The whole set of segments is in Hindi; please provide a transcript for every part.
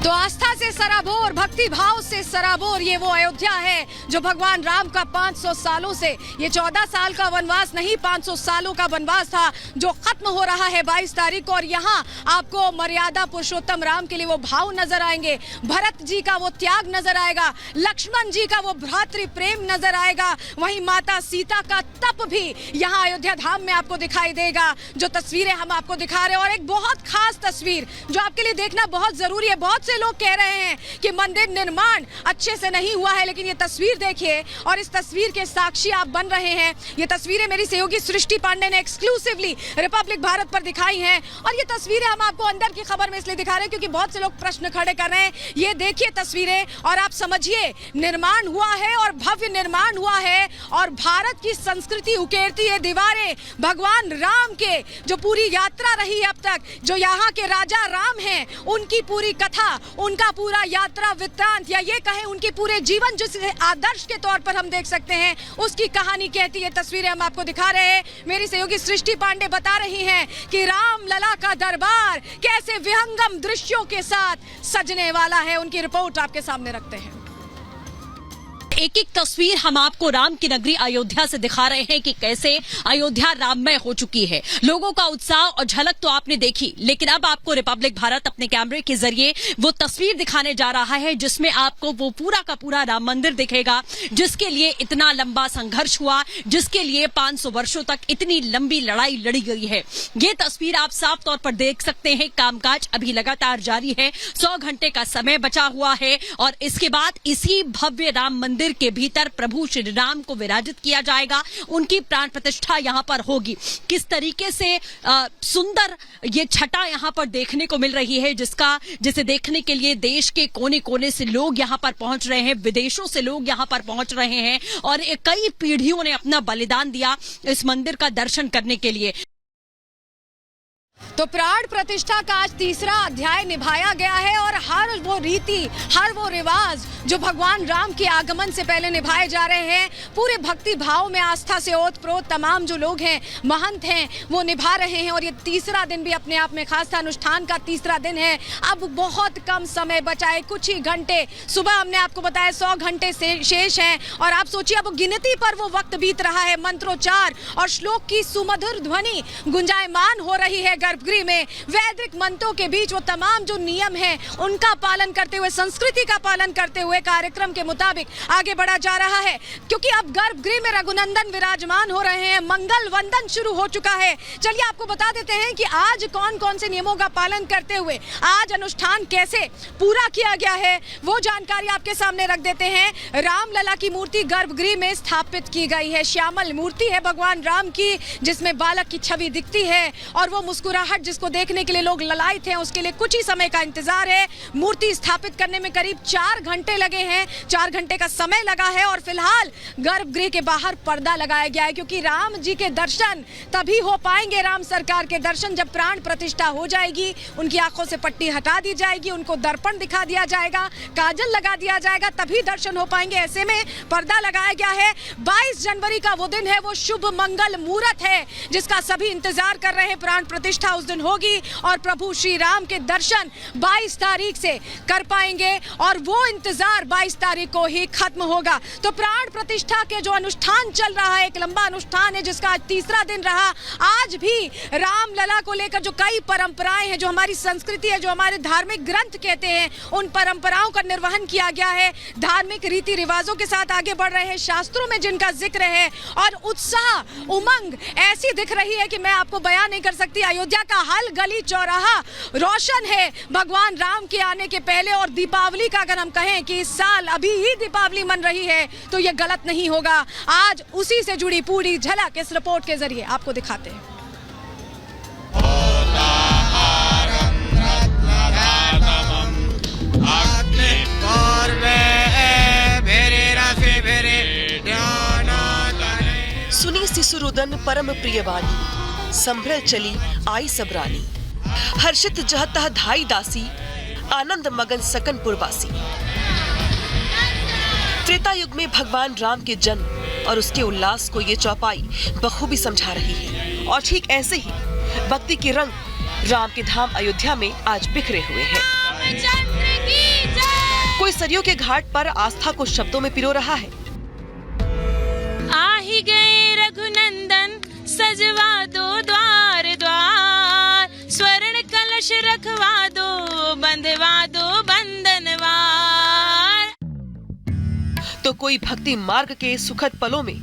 तो आस्था से सराबोर, भक्ति भाव से सराबोर ये वो अयोध्या है जो भगवान राम का 500 सालों से, ये 14 साल का वनवास नहीं 500 सालों का वनवास था जो खत्म हो रहा है 22 तारीख को। और यहाँ आपको मर्यादा पुरुषोत्तम राम के लिए वो भाव नजर आएंगे, भरत जी का वो त्याग नजर आएगा, लक्ष्मण जी का वो भ्रातृ प्रेम नजर आएगा, वहीं माता सीता का तप भी यहाँ अयोध्या धाम में आपको दिखाई देगा। जो तस्वीरें हम आपको दिखा रहे हैं, और एक बहुत खास तस्वीर जो आपके लिए देखना बहुत जरूरी है। बहुत से लोग कह रहे हैं कि मंदिर निर्माण अच्छे से नहीं हुआ है, लेकिन ये तस्वीर देखिए और इस तस्वीर के साक्षी आप बन रहे हैं। ये तस्वीरें मेरी सहयोगी सृष्टि पांडे ने एक्सक्लूसिवली रिपब्लिक भारत पर दिखाई हैं, और ये तस्वीरें हम आपको अंदर की खबर में इसलिए दिखा रहे हैं क्योंकि बहुत से लोग प्रश्न खड़े कर रहे हैं। ये देखिए तस्वीरें और आप समझिए, निर्माण हुआ है और भव्य निर्माण हुआ है, और भारत की संस्कृति उकेरती है दीवारें। भगवान राम के जो पूरी यात्रा रही है अब तक, जो यहाँ के राजा राम हैं, उनकी पूरी कथा, उनका पूरा यात्रा वृत्तांत, या ये कहें उनके पूरे जीवन जिसे आदर्श के तौर पर हम देख सकते हैं, उसकी कहानी कहती है। तस्वीरें हम आपको दिखा रहे हैं। मेरी सहयोगी सृष्टि पांडे बता रही हैं कि राम लला का दरबार कैसे विहंगम दृश्यों के साथ सजने वाला है। उनकी रिपोर्ट आपके सामने रखते हैं। एक एक तस्वीर हम आपको राम की नगरी अयोध्या से दिखा रहे हैं कि कैसे अयोध्या राममय हो चुकी है। लोगों का उत्साह और झलक तो आपने देखी, लेकिन अब आपको रिपब्लिक भारत अपने कैमरे के जरिए वो तस्वीर दिखाने जा रहा है जिसमें आपको वो पूरा का पूरा राम मंदिर दिखेगा, जिसके लिए इतना लंबा संघर्ष हुआ, जिसके लिए 500 वर्षों तक इतनी लंबी लड़ाई लड़ी गई है। ये तस्वीर आप साफ तौर पर देख सकते हैं। कामकाज अभी लगातार जारी है, 100 घंटे का समय बचा हुआ है, और इसके बाद इसी भव्य राम मंदिर के भीतर प्रभु श्री राम को विराजित किया जाएगा। उनकी प्राण प्रतिष्ठा यहां पर होगी। किस तरीके से सुंदर ये छटा यहां पर देखने को मिल रही है, जिसे देखने के लिए देश के कोने कोने से लोग यहां पर पहुंच रहे हैं, विदेशों से लोग यहां पर पहुंच रहे हैं, और कई पीढ़ियों ने अपना बलिदान दिया इस मंदिर का दर्शन करने के लिए। तो प्राण प्रतिष्ठा का आज तीसरा अध्याय निभाया गया है, और हर वो रीति, हर वो रिवाज जो भगवान राम के आगमन से पहले निभाए जा रहे हैं, पूरे भक्ति भाव में आस्था से ओतप्रोत तमाम जो लोग हैं, महंत हैं, वो निभा रहे हैं। और ये तीसरा दिन भी अपने आप में खास था, अनुष्ठान का तीसरा दिन है। अब बहुत कम समय बचा है, कुछ ही घंटे। सुबह हमने आपको बताया 100 घंटे शेष हैं, और आप सोचिए अब गिनती पर वो वक्त बीत रहा है। मंत्रोच्चार और श्लोक की सुमधुर ध्वनि गुंजायमान हो रही है गर्भगृह में। वैदिक मंत्रों के बीच वो तमाम जो नियम है उनका पालन करते हुए, संस्कृति का पालन करते हुए कार्यक्रम के मुताबिक आगे बढ़ा जा रहा है, क्योंकि अब गर्भगृह में रघुनंदन विराजमान हो रहे हैं। मंगल वंदन शुरू हो चुका है। चलिए आपको बता देते हैं कि आज कौन कौन से नियमों का पालन करते हुए आज अनुष्ठान कैसे पूरा किया गया है, वो जानकारी आपके सामने रख देते हैं। रामलला की मूर्ति गर्भगृह में स्थापित की गई है। श्यामल मूर्ति है भगवान राम की, जिसमें बालक की छवि दिखती है, और वो मुस्कुराहट जिसको देखने के लिए लोग ललायत हैं, उसके लिए कुछ ही समय का इंतजार है। मूर्ति स्थापित करने में करीब 4 घंटे लगे हैं, 4 घंटे का समय लगा है, और फिलहाल गर्भगृह के बाहर पर्दा लगाया गया है, क्योंकि राम जी के दर्शन तभी हो पाएंगे, राम सरकार के दर्शन, जब प्राण प्रतिष्ठा हो जाएगी, उनकी आंखों से पट्टी हटा दी जाएगी, उनको दर्पण दिखा दिया जाएगा, काजल लगा दिया जाएगा, तभी दर्शन हो पाएंगे। ऐसे में पर्दा लगाया गया है। 22 जनवरी का वो दिन है, वो शुभ मंगल मुहूर्त है जिसका सभी इंतजार कर रहे हैं। प्राण प्रतिष्ठा उस दिन होगी और प्रभु श्री राम के दर्शन 22 तारीख से कर पाएंगे, और वो इंतजार 22 तारीख को ही खत्म होगा। तो प्राण प्रतिष्ठा के जो अनुष्ठान चल रहा है, एक लंबा अनुष्ठान है जिसका आज तीसरा दिन रहा। आज भी रामलला को लेकर जो कई परंपराएं हैं, जो हमारी संस्कृति है, जो हमारे धार्मिक ग्रंथ कहते हैं, उन परंपराओं का निर्वहन किया गया है। धार्मिक रीति रिवाजों के साथ आगे बढ़ रहे हैं, शास्त्रों में जिनका जिक्र है, और उत्साह उमंग ऐसी दिख रही है कि मैं आपको बयान नहीं कर सकती। अयोध्या का हर गली चौराहा रोशन है भगवान राम के आने के पहले। और दीपावली का अगर हम कहें कि इस साल अभी ही दीपावली मन रही है, तो ये गलत नहीं होगा। आज उसी से जुड़ी पूरी झलक इस रिपोर्ट के जरिए आपको दिखाते हैं। सुनी सिसुरुदन परम प्रिय वाणी, संभ्रल चली आई सबरानी। हर्षित जहतः धाई दासी, आनंद मगन सकन पुरवासी। त्रेता युग में भगवान राम के जन्म और उसके उल्लास को ये चौपाई बखूबी समझा रही है। और ठीक ऐसे ही भक्ति के रंग राम के धाम अयोध्या में आज बिखरे हुए हैं। कोई सरयू के घाट पर आस्था को शब्दों में पिरो रहा है। आ ही गए रघुनंदन, सजवा दो द्वार द्वार, स्वर्ण कलश रखवा दो, बंधवा दो बंधनवार। तो कोई भक्ति मार्ग के सुखद पलों में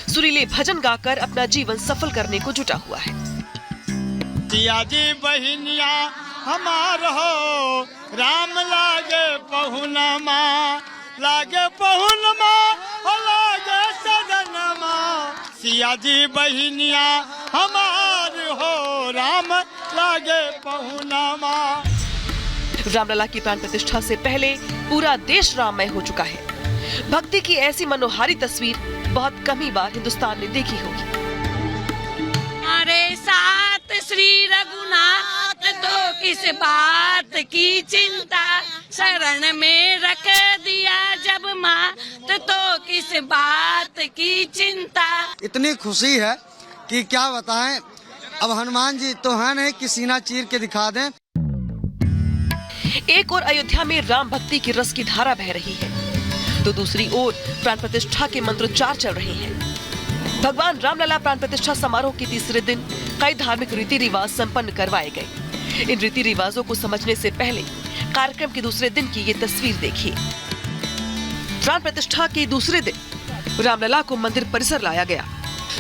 सुरीले भजन गाकर अपना जीवन सफल करने को जुटा हुआ है। सिया जी बहिनिया हमार हो, राम लागे पहुनमा, लागे पहुनमा, लागे सदनमा। सिया जी बहिनिया हमार हो, राम लागे पहुनमा। रामलला की प्राण प्रतिष्ठा से पहले पूरा देश राममय हो चुका है। भक्ति की ऐसी मनोहारी तस्वीर बहुत कम ही बार हिंदुस्तान ने देखी होगी। हमारे साथ श्री रघुनाथ, तो किस बात की चिंता, शरण में रख दिया जब मात, तो किस बात की चिंता। इतनी खुशी है कि क्या बताएं। अब हनुमान जी तो है नहीं कि सीना चीर के दिखा दें। एक और अयोध्या में राम भक्ति की रस की धारा बह रही है, तो दूसरी ओर प्राण प्रतिष्ठा के मंत्रोच्चार चल रहे हैं। भगवान रामलला प्राण प्रतिष्ठा समारोह के तीसरे दिन कई धार्मिक रीति रिवाज संपन्न करवाए गए। इन रीति रिवाजों को समझने से पहले कार्यक्रम के दूसरे दिन की ये तस्वीर देखिए। प्राण प्रतिष्ठा के दूसरे दिन रामलला को मंदिर परिसर लाया गया।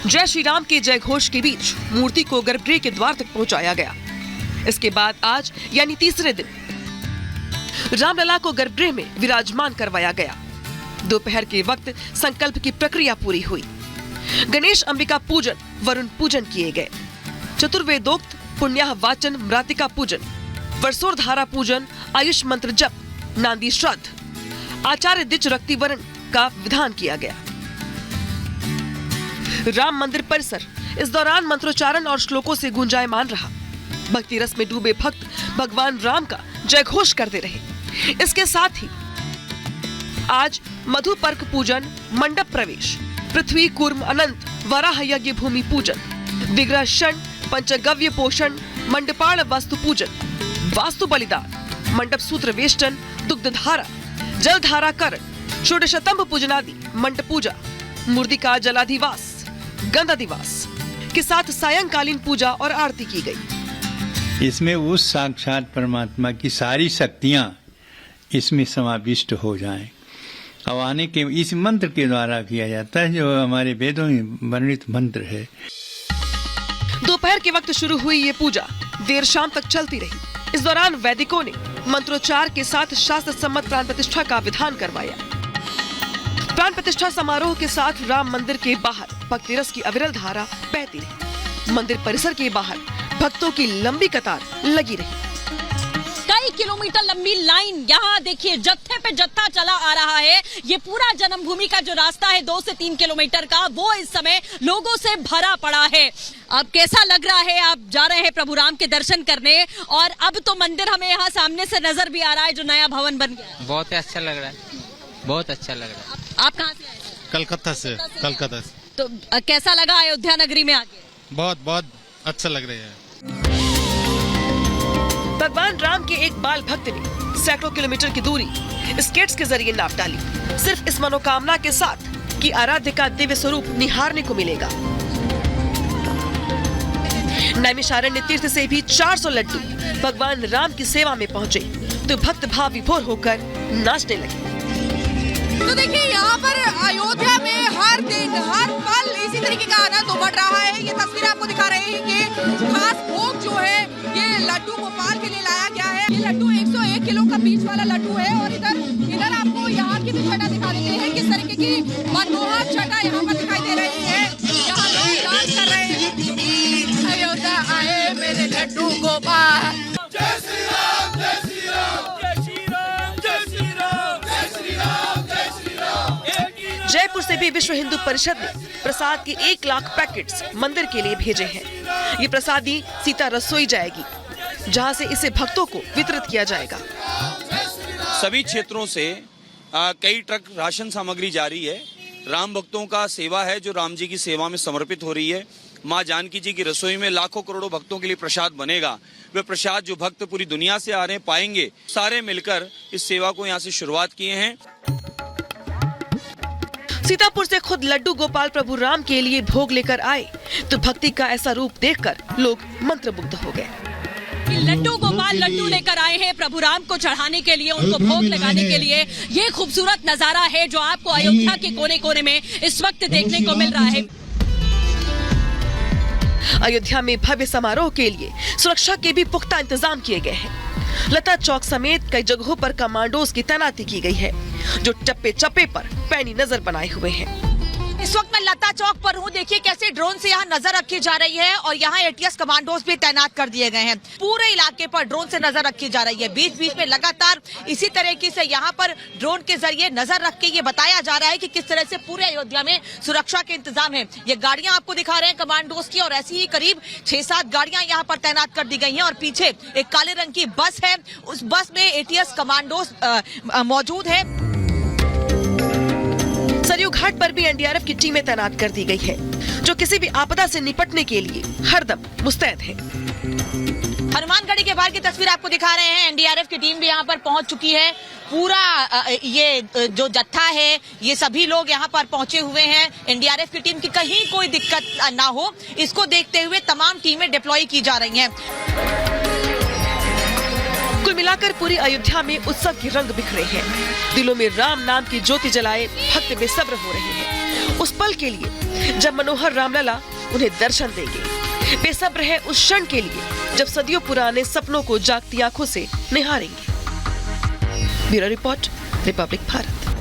जय श्री राम के जय घोष के बीच मूर्ति को गर्भगृह के द्वार तक पहुंचाया गया। इसके बाद आज यानी तीसरे दिन रामलला को गर्भगृह में विराजमान करवाया गया। दोपहर के वक्त संकल्प की प्रक्रिया पूरी हुई। गणेश अंबिका पूजन, वरुण पूजन किए गए। चतुर्वेदोक्त पुण्याह वाचन, मृतिका पूजन, वर्षोर्धारा पूजन, आयुष मंत्र जप, नांदी श्राद्ध, आचार्य दिच रक्ति वरण का विधान किया गया। राम मंदिर परिसर इस दौरान मंत्रोच्चारण और श्लोकों से गुंजायमान रहा। भक्ति रस में डूबे भक्त भगवान राम का जय घोष करते रहे। इसके साथ ही आज मधुपर्क पूजन, मंडप प्रवेश, पृथ्वी कूर्म अनंत वराह यज्ञ भूमि पूजन, विग्रह क्षण, पंचगव्य पोषण, मंडपाण वास्तु पूजन, वास्तु बलिदान, मंडप सूत्र वेष्टन, दुग्धधारा, जलधारा करण, षोडशतंभ पूजनादि, मंडप पूजा, मूर्तिका जलाधिवास, गंधाधिवास के साथ सायंकालीन पूजा और आरती की गई। इसमें उस साक्षात परमात्मा की सारी शक्तियां इसमें समाविष्ट हो जाएं। अब आने के इस मंत्र के द्वारा किया जाता है, जो हमारे वेदों में वर्णित मंत्र है। दोपहर के वक्त शुरू हुई ये पूजा देर शाम तक चलती रही। इस दौरान वैदिकों ने मंत्रोच्चार के साथ शास्त्र सम्मत प्राण प्रतिष्ठा का विधान करवाया। प्राण प्रतिष्ठा समारोह के साथ राम मंदिर के बाहर भक्ति रस की अविरल धारा बहती रही। मंदिर परिसर के बाहर भक्तों की लंबी कतार लगी रही। कई किलोमीटर लंबी लाइन, यहाँ देखिए जत्थे पे जत्था चला आ रहा है। ये पूरा जन्मभूमि का जो रास्ता है 2 से 3 किलोमीटर का, वो इस समय लोगों से भरा पड़ा है। अब कैसा लग रहा है? आप जा रहे हैं प्रभु राम के दर्शन करने, और अब तो मंदिर हमें यहाँ सामने से नजर भी आ रहा है, जो नया भवन बन गया है। बहुत अच्छा लग रहा है, बहुत अच्छा लग रहा है। आप कहाँ से आए? कलकत्ता से। कलकत्ता से। तो कैसा लगा अयोध्या नगरी में आके? बहुत बहुत अच्छा लग रहा है। भगवान राम के एक बाल भक्त ने सैकड़ों किलोमीटर की दूरी स्केट्स के जरिए नाप डाली, सिर्फ इस मनोकामना के साथ कि आराध्य का दिव्य स्वरूप निहारने को मिलेगा। नैमिषारण्य तीर्थ से भी 400 लड्डू भगवान राम की सेवा में पहुंचे, तो भक्त भाव विभोर होकर नाचने लगे। तो देखिए यहाँ पर अयोध्या में हर दिन हर पल इसी तरीके का आनंद उमड़ रहा है। ये तस्वीर आपको दिखा रहे हैं कि खास भोग जो है ये लड्डू गोपाल के लिए लाया गया है। ये लड्डू 101 किलो का बीच वाला लड्डू है। और इधर आपको यहाँ की भी छटा दिखा देते हैं, किस तरीके की मनमोहक छटा यहाँ पर दिखाई दे रही है। यहाँ लोग डांस कर रहे हैं। अयोध्या आए मेरे लड्डू गोपाल। जय श्री राम, जय श्री राम, जय श्री राम, जय श्री राम, जय श्री राम, जय श्री राम। जयपुर से भी विश्व हिंदू परिषद ने प्रसाद के 1 लाख पैकेट्स मंदिर के लिए भेजे हैं। ये प्रसादी सीता रसोई जाएगी, जहां से इसे भक्तों को वितरित किया जाएगा। सभी क्षेत्रों से कई ट्रक राशन सामग्री जारी है। राम भक्तों का सेवा है जो राम जी की सेवा में समर्पित हो रही है। माँ जानकी जी की रसोई में लाखों करोड़ों भक्तों के लिए प्रसाद बनेगा। वे प्रसाद जो भक्त पूरी दुनिया से आ रहे हैं पाएंगे। सारे मिलकर इस सेवा को यहाँ से शुरुआत किए हैं। सीतापुर से खुद लड्डू गोपाल प्रभु राम के लिए भोग लेकर आए तो भक्ति का ऐसा रूप देखकर लोग मंत्रमुग्ध हो गए। लड्डू गोपाल लड्डू लेकर आए हैं प्रभु राम को चढ़ाने के लिए, उनको भोग लगाने के लिए। ये खूबसूरत नजारा है जो आपको अयोध्या के कोने कोने में इस वक्त देखने को मिल रहा है। अयोध्या में भव्य समारोह के लिए सुरक्षा के भी पुख्ता इंतजाम किए गए हैं। लता चौक समेत कई जगहों पर कमांडोज की तैनाती की गई है जो चप्पे चप्पे पर पैनी नजर बनाए हुए हैं। इस वक्त मैं लता चौक पर हूँ। देखिए कैसे ड्रोन से यहाँ नजर रखी जा रही है और यहाँ एटीएस कमांडोज भी तैनात कर दिए गए हैं। पूरे इलाके पर ड्रोन से नजर रखी जा रही है। बीच बीच में लगातार इसी तरीके से यहाँ पर ड्रोन के जरिए नजर रख के ये बताया जा रहा है कि किस तरह से पूरे अयोध्या में सुरक्षा के इंतजाम है। ये गाड़ियां आपको दिखा रहे हैं कमांडोज की और ऐसी ही करीब 6-7 गाड़ियां यहाँ पर तैनात कर दी गई हैं और पीछे एक काले रंग की बस है। उस बस में एटीएस कमांडोज मौजूद है। सरयू घाट पर भी एनडीआरएफ की टीमें तैनात कर दी गई है जो किसी भी आपदा से निपटने के लिए हरदम मुस्तैद है। हनुमानगढ़ी के बाहर की तस्वीर आपको दिखा रहे हैं। एनडीआरएफ की टीम भी यहाँ पर पहुंच चुकी है। पूरा ये जो जत्था है ये सभी लोग यहाँ पर पहुंचे हुए हैं। एनडीआरएफ की टीम की कहीं कोई दिक्कत ना हो इसको देखते हुए तमाम टीमें डिप्लॉय की जा रही हैं। कुल मिलाकर पूरी अयोध्या में उत्सव के रंग बिखरे हैं। दिलों में राम नाम की ज्योति जलाए भक्त बेसब्र हो रहे हैं उस पल के लिए जब मनोहर रामलला उन्हें दर्शन देंगे। बेसब्र है उस क्षण के लिए जब सदियों पुराने सपनों को जागती आंखों से निहारेंगे। Bureau report, republic Bharat.